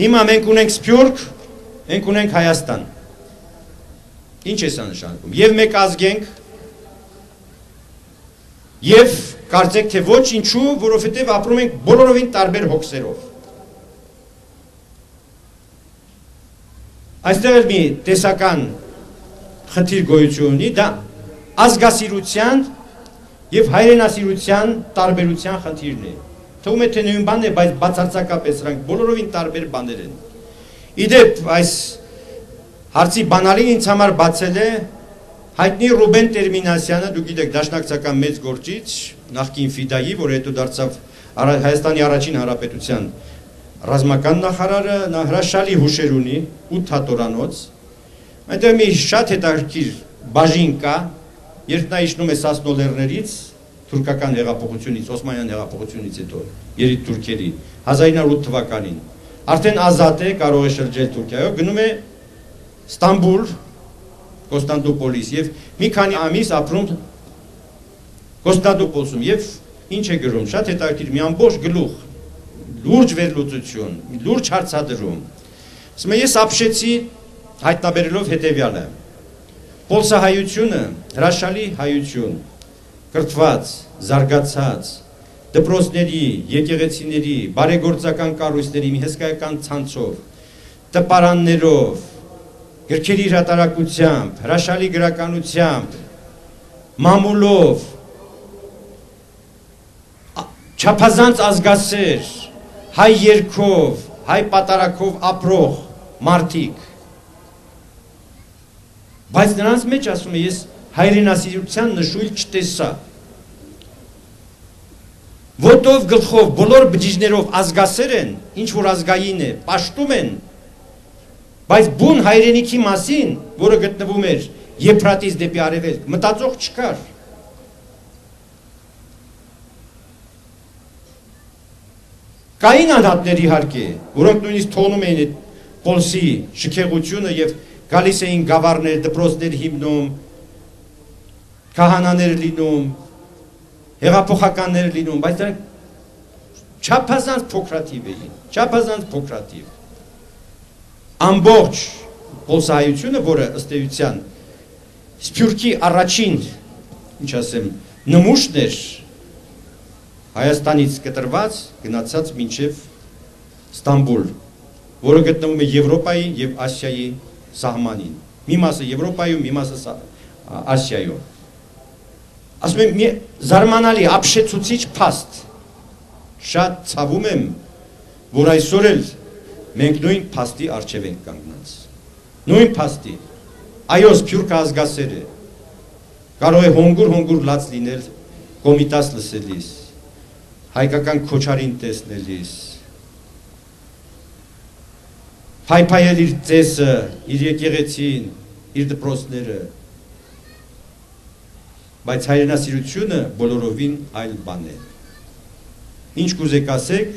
Հիմա մենք ունենք Սփյուռք, մենք ունենք Հայաստան։ Ինչ է սա նշանակում։ Եվ մեկ ազգ ենք, եւ կարծեք թե ոչ ինչու, որովհետեւ ապրում ենք բոլորովին տարբեր հոգսերով։ Այստեղ մի տեսական խնդիր գոյություն ունի, դա ազգասիրության եւ հայրենասիրության տարբերության խնդիրն է։ Թվում է թե նույն բանն է, բայց բացարձակապես սրանք բոլորովին տարբեր բաներ են։ Իդեպ այս հարցի բանալին ինձ համար բացել է հայտնի Ռուբեն Տերմինասյանը, դուք գիտեք, դաշնակցական մեծ գործիչ, նախկին Ֆիդայի, որ հետո դարձավ Հայաստանի առաջին հանրապետության ռազմական նախարարը, նա հրաշալի հուշեր ունի 8 հատորանոց։ Այնտեղ մի շատ հետաքրքիր բաժին կա, երբ նա իջնում է Սասնո լեռներից, թուրքական հեղափոխությունից, Օսմանյան հեղափոխությունից հետո, երիտ թուրքերի, 1908 թվականին, արդեն ազատ է, կարող է շրջել Թուրքիայով, գնում է Ստամբուլ, Կոստանդնուպոլիս եւ մի քանի ամիս ապրում Կոստանդնուպոլսում եւ ինչ է գրում, շատ հետաքրքիր, մի ամբողջ գլուխ, լուրջ վերլուծություն, լուրջ հարցադրում։ Ասում է, ես ապշեցի հայտնաբերելով հետեւյալը. Պոլսահայությունը հրաշալի հայություն, կրթված, զարգացած, դպրոցների, եկեղեցիների, բարեգործական կառույցների մի հսկայական ցանցով, տպարաններով, գրքերի հրատարակությամբ, հրաշալի գրականությամբ, մամուլով, չափազանց ազգասեր, հայ երգով, հայ պատարակով ապրող մարդիկ։ Բայց նրանց մեջ ասում է, ես հայրենասիրության նշույլ չտեսա։ Ոտով գլխով, բոլոր բջիջներով ազգասեր են, ինչ որ ազգային է, պաշտում են, բայց բուն հայրենիքի մասին, որը գտնվում էր Եփրատից դեպի արևելք, մտածող չկար։ Կային անհատներ իհարկե, որոնք նույնիսկ թողնում էին այդ Պոլսի շքեղությունը եւ գալիս էին գավառներ, դպրոցներ հիմնում, քահանաներ լինում, հեղափոխականներ լինում, բայց դրանք չափազանց փոքրաթիվ էին, չափազանց փոքրաթիվ։ Ամբողջ Պոլսահայությունը, որը ըստ էության Սփյուռքի առաջին, ինչ ասեմ, նմուշն էր, Հայաստանից կտրված, գնացած մինչև Ստամբուլ, որը գտնվում է Եվրոպայի եւ Ասիայի սահմանին։ Մի մասը Եվրոպայում, մի մասը Ասիայում։ Ասում եմ, զարմանալի ապշեցուցիչ փաստ։ Շատ ցավում եմ, որ այսօր էլ մենք նույն փաստի առջև ենք կանգնած։ Նույն փաստի։ Այո, Սփյուռքը ազգասեր է։ Կարող է հոնգուր լաց լինել Կոմիտաս լսելիս, հայկական քոչարին տեսնելիս, փայփայել իր ծեսը, իր եկեղեցին, իր դպրոցները, բայց հայրենասիրությունը բոլորովին այլ բան է։ Ինչ կուզեք ասեք,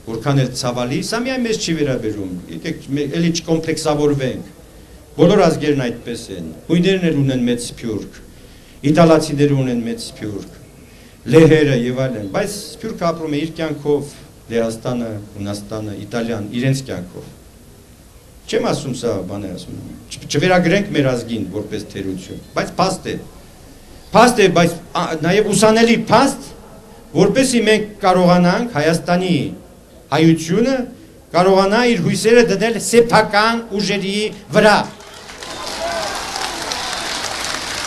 որքան էլ ցավալի, սա միայն մեզ չի վերաբերում, եկեք էլի չկոմպլեքսավորվենք, բոլոր ազգերն այդպես են, հույներն էլ ունեն մեծ Սփյուռք, իտալացիները ունեն մեծ Սփյուռք, լեհերը եւ այլն, բայց Սփյուռքը ապրում է իր կյանքով, Լեհաստանը, Հունաստանը, Իտալիան իրենց կյանքով։ Չեմ ասում սա բանը ասում, չվերագրենք մեր ազգին որպես թերություն, բայց փաստ է, բայց նաեւ ուսանելի փաստ, որպեսզի մենք կարողանանք Հայաստանի հայությունը կարողանա իր հույսերը դնել սեփական ուժերի վրա։